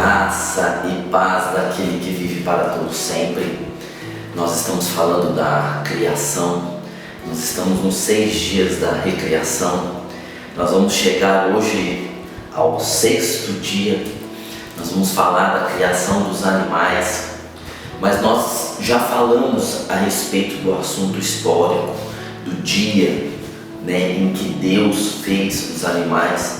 Graça e paz daquele que vive para todo sempre. Nós estamos falando da criação, nós estamos nos 6 dias da recriação. Nós vamos chegar hoje ao 6º dia. Nós vamos falar da criação dos animais, mas nós já falamos a respeito do assunto histórico, do dia, em que Deus fez os animais.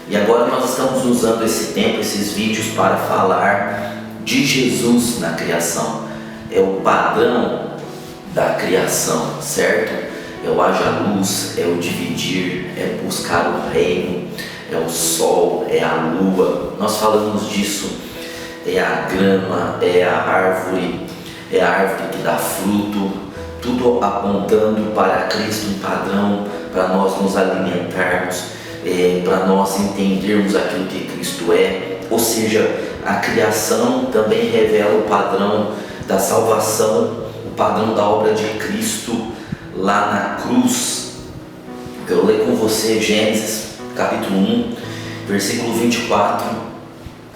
E agora nós estamos usando esse tempo, esses vídeos, para falar de Jesus na criação. É o padrão da criação, certo? É o haja luz, é o dividir, é buscar o reino, é o sol, é a lua. Nós falamos disso. É a grama, é a árvore que dá fruto, tudo apontando para Cristo, um padrão para nós nos alimentarmos, para nós entendermos aquilo que Cristo é. Ou seja, a criação também revela o padrão da salvação, o padrão da obra de Cristo lá na cruz. Eu quero ler com você Gênesis capítulo 1, versículo 24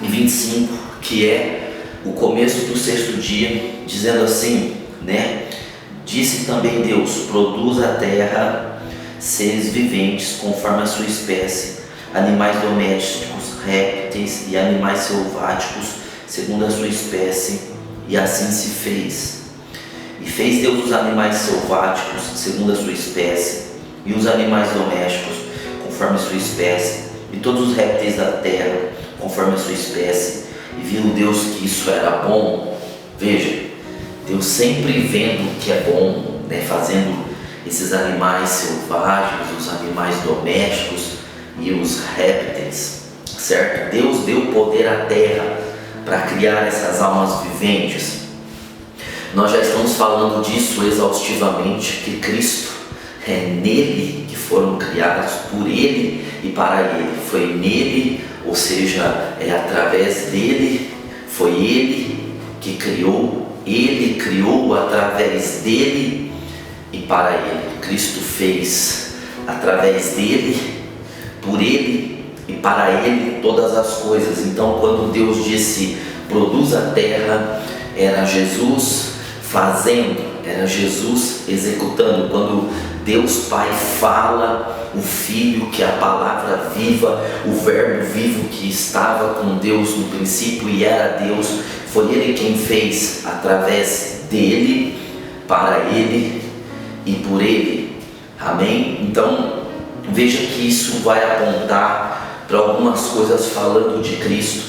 e 25, que é o começo do 6º dia, dizendo assim, Disse também Deus: produza a terra seres viventes conforme a sua espécie, animais domésticos, répteis e animais selváticos segundo a sua espécie, e assim se fez. E fez Deus os animais selváticos segundo a sua espécie, e os animais domésticos conforme a sua espécie, e todos os répteis da terra conforme a sua espécie. E viu Deus que isso era bom. Veja, Deus sempre vendo o que é bom, fazendo esses animais selvagens, os animais domésticos e os répteis, certo? Deus deu poder à terra para criar essas almas viventes. Nós já estamos falando disso exaustivamente, que Cristo é nele que foram criados, por ele e para ele. Foi nele, ou seja, é através dele, foi ele que criou, ele criou através dele e para ele. Cristo fez através dele, por ele e para ele todas as coisas. Então, quando Deus disse produza a terra, era Jesus fazendo, era Jesus executando. Quando Deus Pai fala, o Filho, que é a palavra viva, o verbo vivo que estava com Deus no princípio e era Deus, foi Ele quem fez através dele, para ele e por ele. Amém? Então veja que isso vai apontar para algumas coisas falando de Cristo,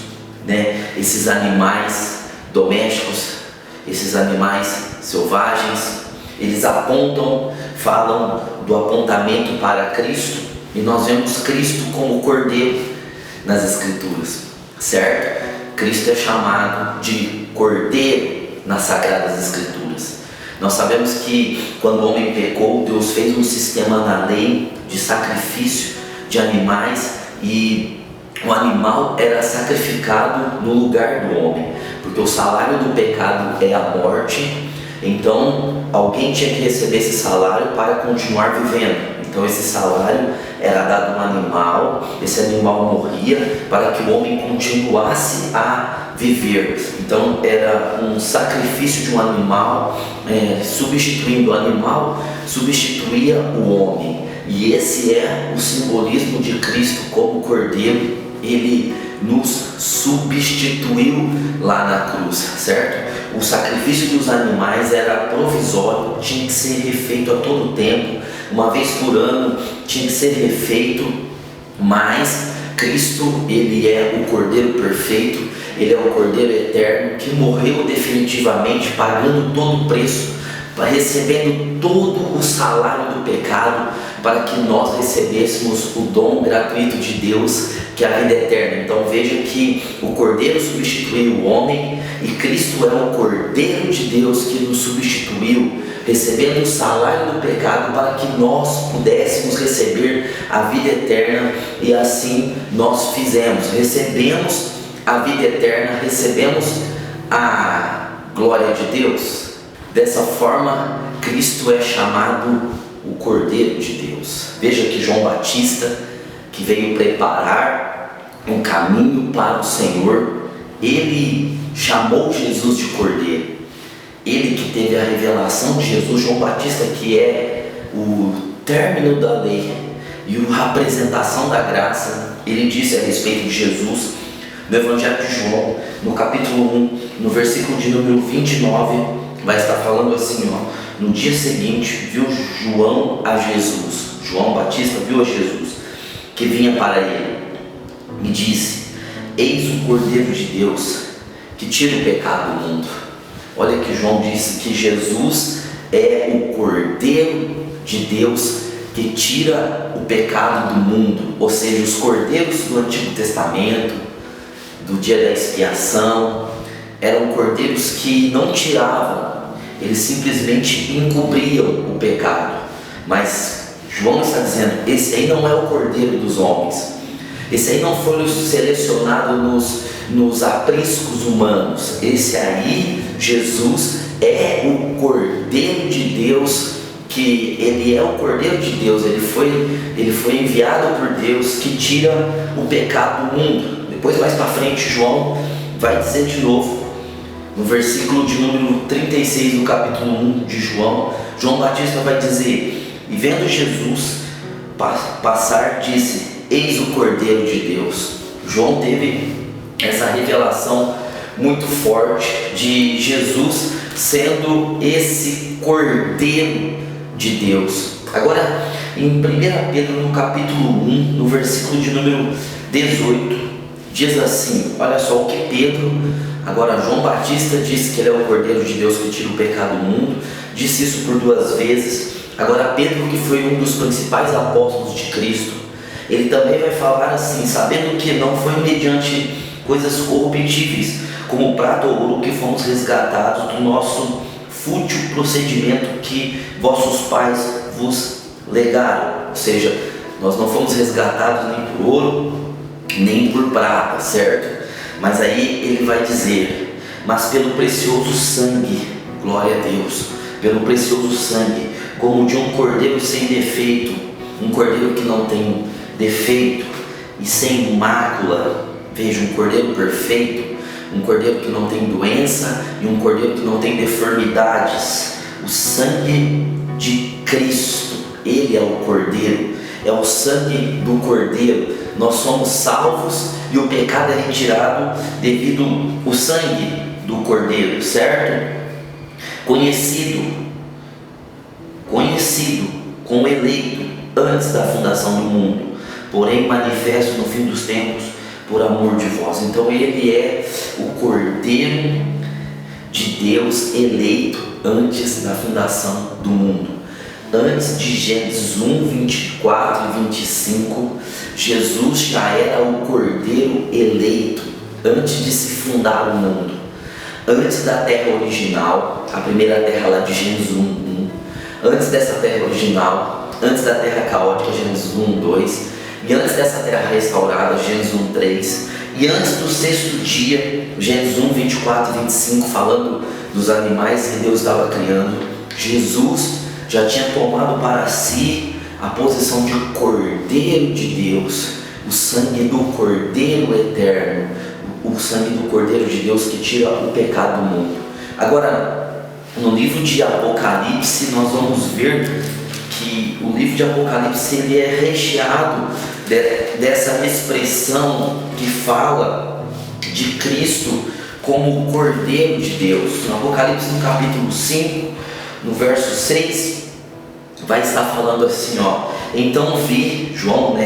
Esses animais domésticos, esses animais selvagens, eles apontam, falam do apontamento para Cristo, e nós vemos Cristo como Cordeiro nas Escrituras, certo? Cristo é chamado de Cordeiro nas Sagradas Escrituras. Nós sabemos que quando o homem pecou, Deus fez um sistema na lei de sacrifício de animais, e o animal era sacrificado no lugar do homem, porque o salário do pecado é a morte. Então alguém tinha que receber esse salário para continuar vivendo. Então esse salário era dado a um animal, esse animal morria para que o homem continuasse a viver. Então era um sacrifício de um animal, substituindo o animal, substituía o homem. E esse é o simbolismo de Cristo como Cordeiro. Ele nos substituiu lá na cruz, certo? O sacrifício dos animais era provisório, tinha que ser refeito a todo tempo, uma vez por ano tinha que ser refeito, mas Cristo, Ele é o Cordeiro perfeito, Ele é o Cordeiro eterno, que morreu definitivamente, pagando todo o preço, recebendo todo o salário do pecado, para que nós recebêssemos o dom gratuito de Deus, que é a vida eterna. Então veja que o Cordeiro substituiu o homem, e Cristo é o Cordeiro de Deus que nos substituiu, recebendo o salário do pecado para que nós pudéssemos receber a vida eterna. E assim nós fizemos, recebemos a vida eterna, recebemos a glória de Deus. Dessa forma, Cristo é chamado o Cordeiro de Deus. Veja que João Batista, que veio preparar um caminho para o Senhor, ele chamou Jesus de Cordeiro. Ele que teve a revelação de Jesus, João Batista, que é o término da lei e a apresentação da graça, ele disse a respeito de Jesus, no Evangelho de João, no capítulo 1, no versículo de número 29, vai estar falando assim, no dia seguinte, viu João a Jesus, João Batista viu a Jesus, que vinha para ele, e disse: eis o Cordeiro de Deus, que tira o pecado do mundo. Olha que João disse que Jesus é o Cordeiro de Deus que tira o pecado do mundo. Ou seja, os cordeiros do Antigo Testamento, do dia da expiação, eram cordeiros que não tiravam, eles simplesmente encobriam o pecado. Mas João está dizendo: esse aí não é o Cordeiro dos homens, esse aí não foi selecionado nos apriscos humanos. Esse aí, Jesus, é o Cordeiro de Deus, que ele é o Cordeiro de Deus, ele foi enviado por Deus, que tira o pecado do mundo. Depois, mais para frente, João vai dizer de novo, no versículo de número 36 do capítulo 1 de João, João Batista vai dizer: e vendo Jesus passar, disse: eis o Cordeiro de Deus. João teve essa revelação muito forte de Jesus sendo esse Cordeiro de Deus. Agora, em 1 Pedro, no capítulo 1, no versículo de número 18, diz assim, olha só o que Pedro, agora João Batista disse que ele é o Cordeiro de Deus que tira o pecado do mundo, disse isso por 2 vezes. Agora Pedro, que foi um dos principais apóstolos de Cristo, ele também vai falar assim: sabendo que não foi mediante coisas corruptíveis, como prata ou ouro, que fomos resgatados do nosso fútil procedimento que vossos pais vos legaram. Ou seja, nós não fomos resgatados nem por ouro, nem por prata, certo? Mas aí ele vai dizer: mas pelo precioso sangue, glória a Deus, pelo precioso sangue, como de um cordeiro sem defeito, um cordeiro que não tem defeito e sem mácula. Veja, um cordeiro perfeito, um cordeiro que não tem doença e um cordeiro que não tem deformidades. O sangue de Cristo, ele é o cordeiro, é o sangue do cordeiro. Nós somos salvos e o pecado é retirado devido ao sangue do cordeiro, certo? Conhecido como eleito antes da fundação do mundo, porém manifesto no fim dos tempos por amor de vós. Então ele é o Cordeiro de Deus eleito antes da fundação do mundo. Antes de Gênesis 1, 24 e 25, Jesus já era o Cordeiro eleito antes de se fundar o mundo. Antes da terra original, a primeira terra lá de Gênesis 1, antes dessa terra original, antes da terra caótica, Gênesis 1, 2, e antes dessa terra restaurada, Gênesis 1, 3, e antes do 6º dia, Gênesis 1, 24 e 25, falando dos animais que Deus estava criando, Jesus já tinha tomado para si a posição de Cordeiro de Deus, o sangue do Cordeiro eterno, o sangue do Cordeiro de Deus que tira o pecado do mundo. Agora, no livro de Apocalipse, nós vamos ver que o livro de Apocalipse ele é recheado dessa expressão que fala de Cristo como o Cordeiro de Deus. No Apocalipse, no capítulo 5, no verso 6, vai estar falando assim, então vi, João,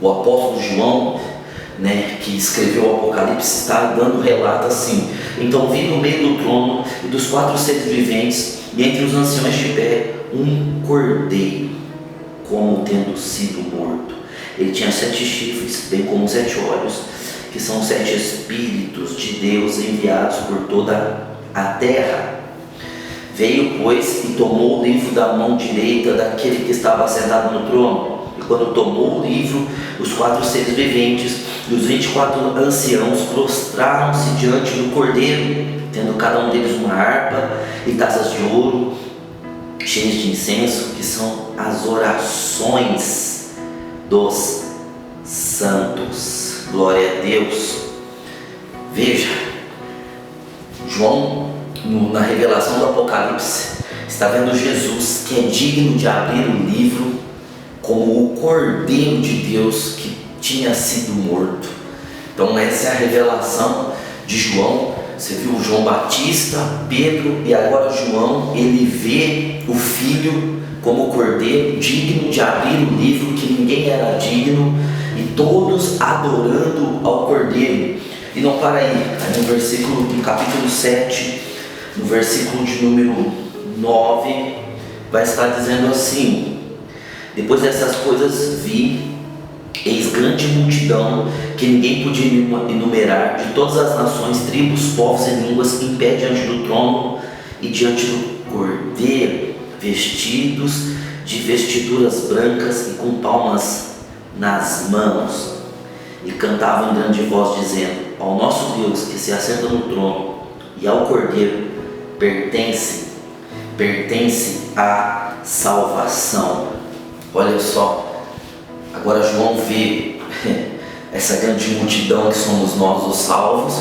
o apóstolo João, que escreveu o Apocalipse, está dando relato assim: então vi no meio do trono e dos 4 seres viventes e entre os anciões de pé um cordeiro, como tendo sido morto. Ele tinha 7 chifres, bem como 7 olhos, que são 7 espíritos de Deus enviados por toda a terra. Veio, pois, e tomou o livro da mão direita daquele que estava sentado no trono. E quando tomou o livro, os 4 seres viventes e os 24 anciãos prostraram-se diante do cordeiro, tendo cada um deles uma harpa e taças de ouro cheias de incenso, que são as orações dos santos. Glória a Deus. Veja, João, na revelação do Apocalipse, está vendo Jesus, que é digno de abrir o livro, como o Cordeiro de Deus que tinha sido morto. Então essa é a revelação de João. Você viu João Batista, Pedro e agora João, ele vê o Filho como Cordeiro, digno de abrir o livro que ninguém era digno, e todos adorando ao Cordeiro. E não para aí, no capítulo 7, no versículo de número 9, vai estar dizendo assim: depois dessas coisas vi, eis grande multidão, que ninguém podia enumerar, de todas as nações, tribos, povos e línguas, em pé diante do trono e diante do Cordeiro, vestidos de vestiduras brancas e com palmas nas mãos, e cantavam em grande voz, dizendo: ao nosso Deus que se assenta no trono e ao Cordeiro pertence a salvação. Olha só, agora João vê essa grande multidão que somos nós, os salvos.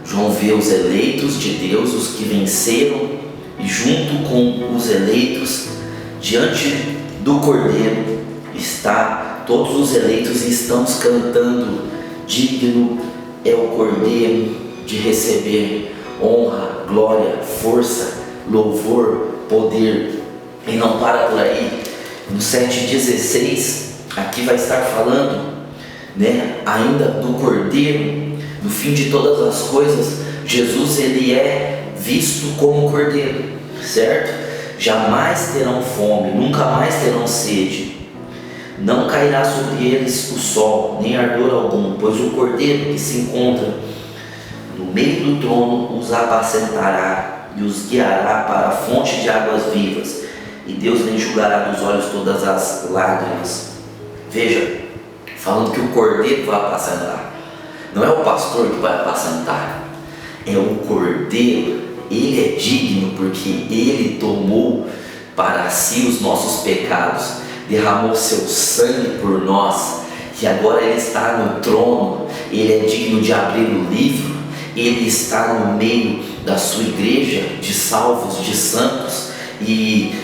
João vê os eleitos de Deus, os que venceram, e junto com os eleitos, diante do Cordeiro, está todos os eleitos, e estamos cantando: digno é o Cordeiro de receber honra, glória, força, louvor, poder. E não para por aí. No 7,16, aqui vai estar falando, ainda do Cordeiro. No fim de todas as coisas, Jesus, ele é visto como Cordeiro, certo? Jamais terão fome, nunca mais terão sede. Não cairá sobre eles o sol, nem ardor algum, pois o Cordeiro que se encontra no meio do trono os apacentará e os guiará para a fonte de águas vivas, e Deus lhe enxugará dos olhos todas as lágrimas. Veja, falando que o Cordeiro vai apacentar. Não é o pastor que vai apacentar, é o Cordeiro. Ele é digno porque ele tomou para si os nossos pecados, derramou seu sangue por nós, e agora ele está no trono. Ele é digno de abrir o livro. Ele está no meio da sua igreja de salvos, de santos, e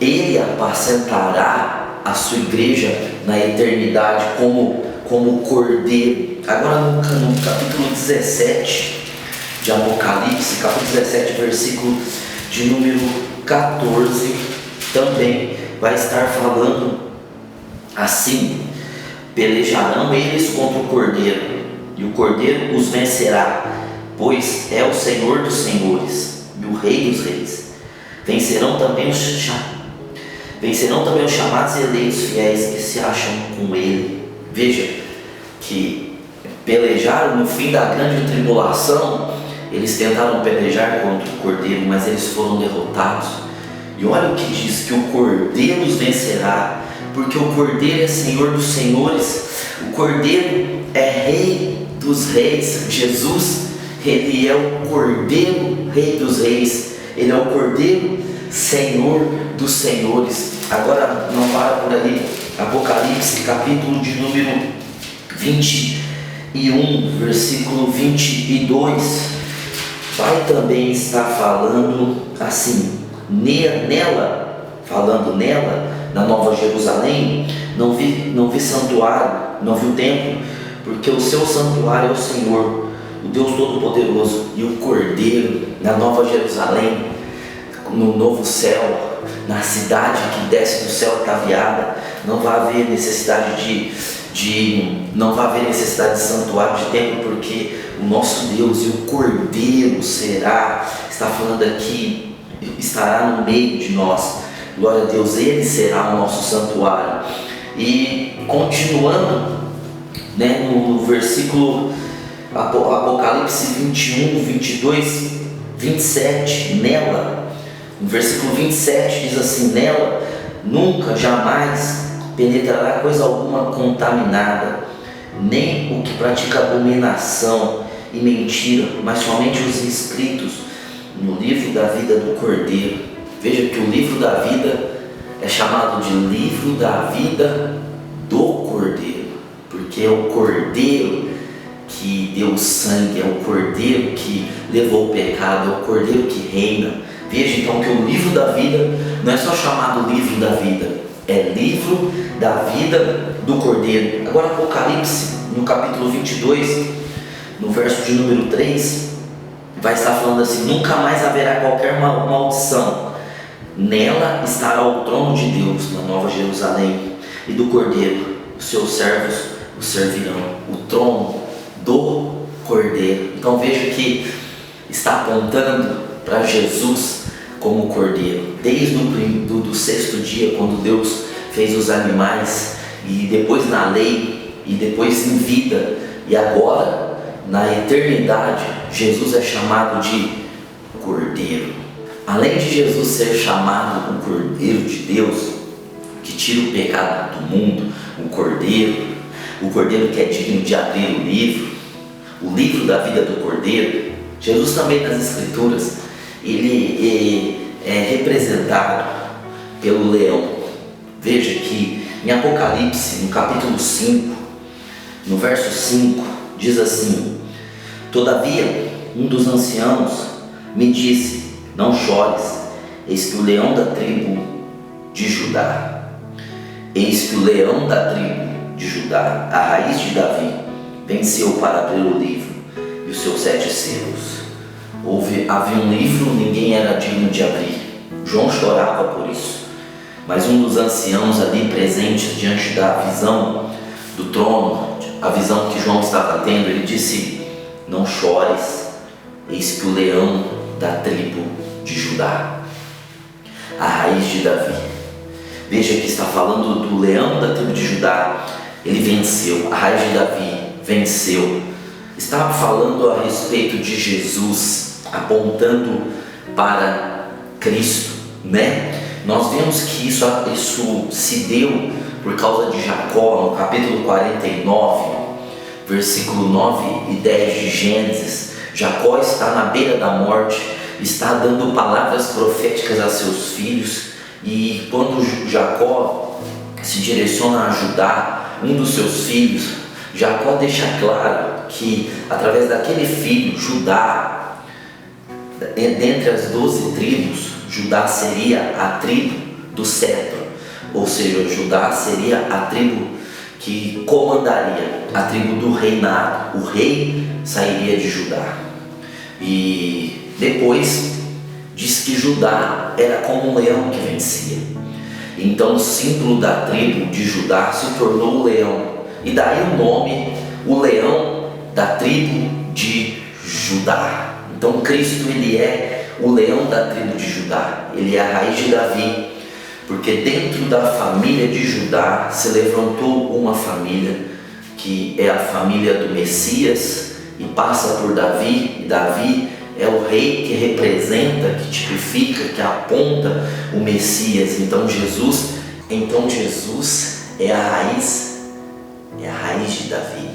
ele apacentará a sua igreja na eternidade como Cordeiro. Agora no capítulo 17 de Apocalipse, capítulo 17, versículo de número 14, também vai estar falando assim: pelejarão eles contra o Cordeiro, e o Cordeiro os vencerá, pois é o Senhor dos senhores e o Rei dos reis. Vencerão também os chamados e eleitos fiéis que se acham com ele. Veja que pelejaram no fim da grande tribulação. Eles tentaram pelejar contra o Cordeiro, mas eles foram derrotados. E olha o que diz: que o Cordeiro os vencerá, porque o Cordeiro é Senhor dos senhores, o Cordeiro é Rei dos reis. Jesus, ele é o Cordeiro, Rei dos reis, ele é o Cordeiro, Senhor dos senhores. Agora não para por aí. Apocalipse, capítulo de número 21, versículo 22, vai também estar falando assim: falando nela, na Nova Jerusalém, não vi santuário, não vi o templo, porque o seu santuário é o Senhor, o Deus Todo-Poderoso, e o Cordeiro. Na Nova Jerusalém, no novo céu, na cidade que desce do céu ataviada, não vai haver necessidade de santuário, de templo, porque o nosso Deus e o Cordeiro está falando aqui, estará no meio de nós. Glória a Deus, ele será o nosso santuário. E continuando, no versículo Apocalipse 21, 22, 27, no versículo 27 diz assim: nela nunca, jamais penetrará coisa alguma contaminada, nem o que pratica abominação e mentira, mas somente os inscritos no livro da vida do Cordeiro. Veja que o livro da vida é chamado de livro da vida do Cordeiro, porque é o Cordeiro que deu o sangue, é o Cordeiro que levou o pecado, é o Cordeiro que reina. Veja então que o livro da vida não é só chamado livro da vida, é livro da vida do Cordeiro. Agora Apocalipse, no capítulo 22, no verso de número 3, vai estar falando assim: nunca mais haverá qualquer maldição. Nela estará o trono de Deus, na Nova Jerusalém, e do Cordeiro. Os seus servos o servirão. O trono do Cordeiro. Então veja que está apontando para Jesus como Cordeiro. Desde o sexto dia, quando Deus fez os animais, e depois na lei, e depois em vida, e agora na eternidade, Jesus é chamado de Cordeiro. Além de Jesus ser chamado o Cordeiro de Deus, que tira o pecado do mundo, o Cordeiro que é digno de abrir o livro da vida do Cordeiro, Jesus também nas Escrituras, ele é representado pelo leão. Veja que em Apocalipse, no capítulo 5, no verso 5, diz assim: todavia, um dos anciãos me disse: não chores, eis que o leão da tribo de Judá, eis que o leão da tribo de Judá, a raiz de Davi, venceu para abrir o livro e os seus 7 selos. Havia um livro, ninguém era digno de abrir. João chorava por isso. Mas um dos anciãos ali presentes diante da visão do trono, a visão que João estava tendo, ele disse: não chores, eis que o leão da tribo de Judá, a raiz de Davi. Veja que está falando do leão da tribo de Judá. Ele venceu, a raiz de Davi venceu. Está falando a respeito de Jesus, apontando para Cristo, né? Nós vemos que isso se deu por causa de Jacó, no capítulo 49, versículo 9 e 10 de Gênesis. Jacó está na beira da morte, está dando palavras proféticas a seus filhos, e quando Jacó se direciona a Judá, um dos seus filhos, Jacó deixa claro que através daquele filho, Judá, dentre as 12 tribos, Judá seria a tribo do cetro, ou seja, Judá seria a tribo que comandaria, a tribo do reinado. O rei sairia de Judá. E depois diz que Judá era como um leão que vencia. Então o símbolo da tribo de Judá se tornou o leão, e daí o nome, o leão da tribo de Judá. Então Cristo, ele é o leão da tribo de Judá, ele é a raiz de Davi, porque dentro da família de Judá se levantou uma família que é a família do Messias, e passa por Davi, e Davi é o rei que representa, que tipifica, que aponta o Messias. Então Jesus é a raiz de Davi.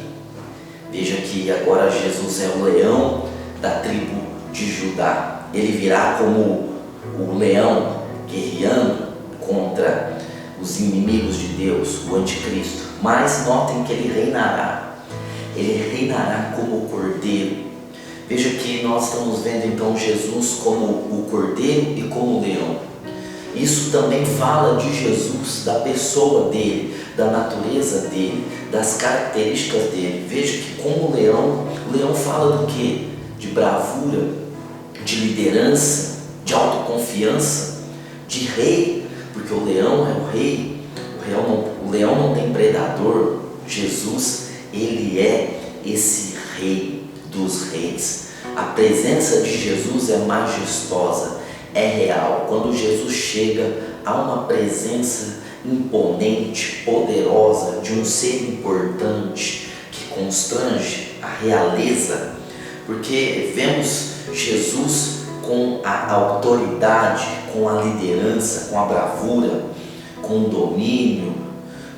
Veja que agora Jesus é o leão da tribo de Judá. Ele virá como o leão guerreando contra os inimigos de Deus, o anticristo. Mas notem que ele reinará como o Cordeiro. Veja que nós estamos vendo então Jesus como o Cordeiro e como o leão. Isso também fala de Jesus, da pessoa dele, da natureza dele, das características dele. Veja que como o leão fala do quê? De bravura, de liderança, de autoconfiança, de rei, porque o leão é o rei. O leão não tem predador. Jesus, ele é esse rei dos reis. A presença de Jesus é majestosa, é real. Quando Jesus chega, há uma presença imponente, poderosa, de um ser importante que constrange a realeza, porque vemos Jesus com a autoridade, com a liderança, com a bravura, com o domínio,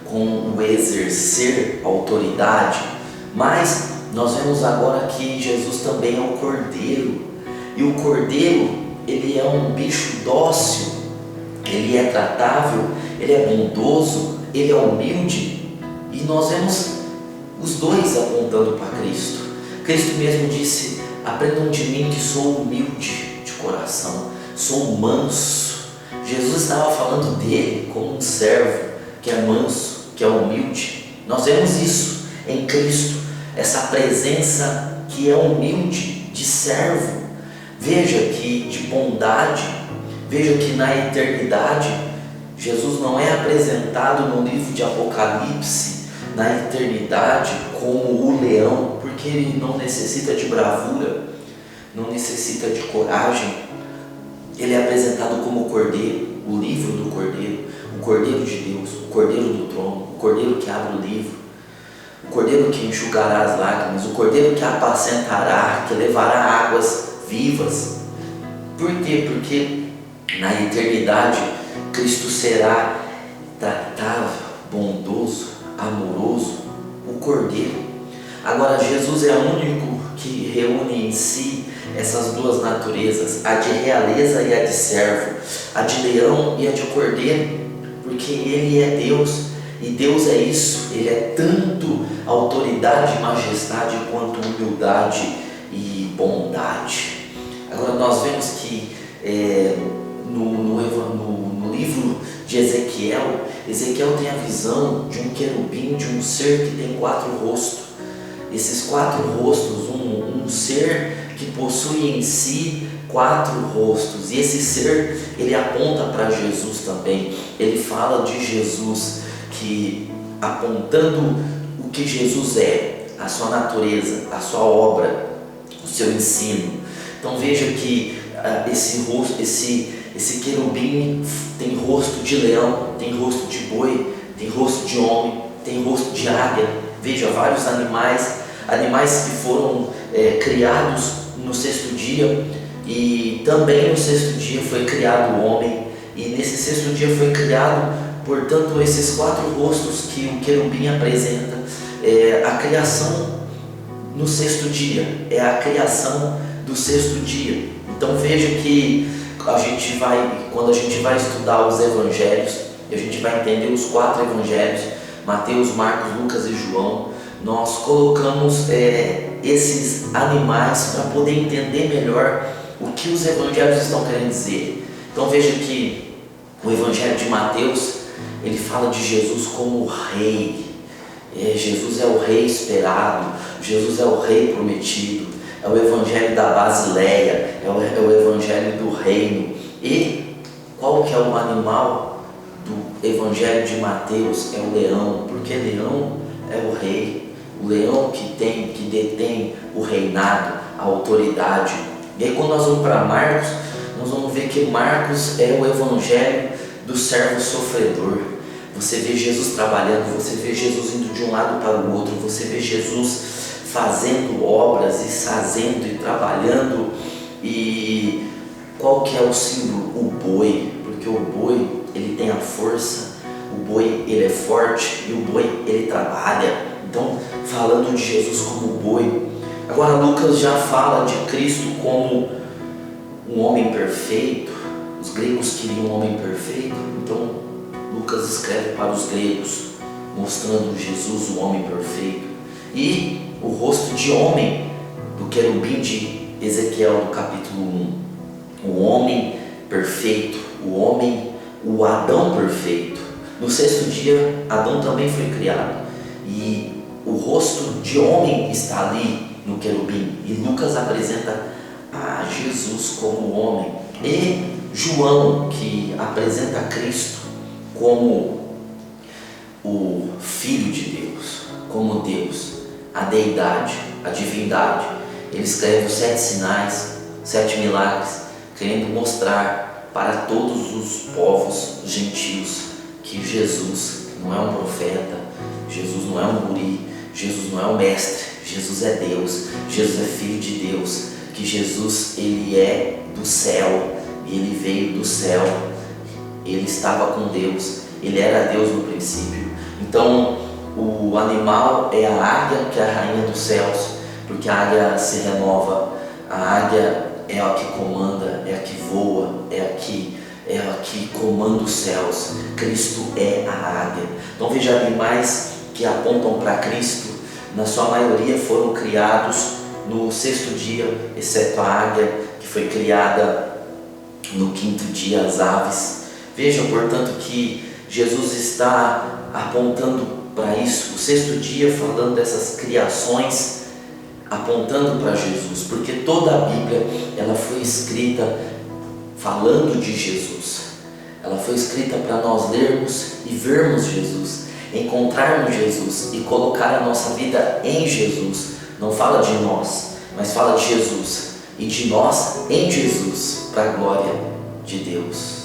com o exercer autoridade. Mas nós vemos agora que Jesus também é o Cordeiro, e o Cordeiro, ele é um bicho dócil, ele é tratável, ele é bondoso, ele é humilde, e nós vemos os dois apontando para Cristo. Cristo mesmo disse: aprendam de mim que sou humilde de coração, sou manso. Jesus estava falando dele como um servo que é manso, que é humilde. Nós vemos isso em Cristo, essa presença que é humilde, de servo. Veja que de bondade, veja que na eternidade, Jesus não é apresentado no livro de Apocalipse, na eternidade, como o leão, porque ele não necessita de bravura, não necessita de coragem. Ele é apresentado como o Cordeiro, o livro do Cordeiro, o Cordeiro de Deus, o Cordeiro do trono, o Cordeiro que abre o livro, o Cordeiro que enxugará as lágrimas, o Cordeiro que apacentará, que levará águas vivas. Por quê? Porque na eternidade Cristo será tratável, bondoso, amoroso, o Cordeiro. Agora Jesus é o único que reúne em si essas duas naturezas, a de realeza e a de servo, a de leão e a de cordeiro, porque Ele é Deus, e Deus é isso, Ele é tanto autoridade e majestade quanto humildade e bondade. Agora nós vemos que no livro de Ezequiel tem a visão de um querubim, de um ser que tem 4 rostos. Esses 4 rostos, um ser que possui em si 4 rostos, e esse ser, ele aponta para Jesus também. Ele fala de Jesus, que apontando o que Jesus é, a sua natureza, a sua obra, o seu ensino. Então veja que esse querubim tem rosto de leão, tem rosto de boi, tem rosto de homem, tem rosto de águia. Veja, vários animais que foram criados no 6º dia, e também no 6º dia foi criado o homem, e nesse 6º dia foi criado, portanto, esses 4 rostos que o querubim apresenta. A criação no 6º dia, é a criação do 6º dia. Então veja que quando a gente vai estudar os evangelhos, a gente vai entender os 4 evangelhos, Mateus, Marcos, Lucas e João. Nós colocamos esses animais para poder entender melhor o que os evangelhos estão querendo dizer. Então veja que o evangelho de Mateus, ele fala de Jesus como o rei. Jesus é o rei esperado, Jesus é o rei prometido, é o evangelho da Basileia, é o evangelho do reino. E qual que é o animal do evangelho de Mateus? É o leão, porque leão é o rei, o leão que detém o reinado, a autoridade. E aí quando nós vamos para Marcos, nós vamos ver que Marcos é o evangelho do servo sofredor. Você vê Jesus trabalhando, você vê Jesus indo de um lado para o outro, você vê Jesus fazendo obras e fazendo e trabalhando. E qual que é o símbolo? O boi, porque o boi, ele tem a força, o boi, ele é forte, e o boi, ele trabalha. Então, falando de Jesus como boi. Agora Lucas já fala de Cristo como um homem perfeito. Os gregos queriam um homem perfeito, então Lucas escreve para os gregos, mostrando Jesus, o homem perfeito. E o rosto de homem do querubim de Ezequiel, do capítulo 1. O homem perfeito, o Adão perfeito. No 6º dia, Adão também foi criado. E o rosto de homem está ali no querubim. E Lucas apresenta a Jesus como homem. E João, que apresenta Cristo como o Filho de Deus, como Deus, a deidade, a divindade. Ele escreve os 7 sinais, 7 milagres, querendo mostrar para todos os povos gentios que Jesus não é um profeta, Jesus não é um guri, Jesus não é um mestre, Jesus é Deus, Jesus é Filho de Deus, que Jesus, ele é do céu, e ele veio do céu, ele estava com Deus, ele era Deus no princípio. Então o animal é a águia, que é a rainha dos céus, porque a águia se renova, a águia é a que comanda, é a que voa, é a que comanda os céus. Cristo é a águia. Então veja, animais que apontam para Cristo, na sua maioria foram criados no sexto dia, exceto a águia, que foi criada no quinto dia, as aves. Vejam, portanto, que Jesus está apontando para isso, o sexto dia falando dessas criações, apontando para Jesus, porque toda a Bíblia ela foi escrita falando de Jesus. Ela foi escrita para nós lermos e vermos Jesus, encontrarmos Jesus e colocar a nossa vida em Jesus. Não fala de nós, mas fala de Jesus, e de nós em Jesus, para a glória de Deus.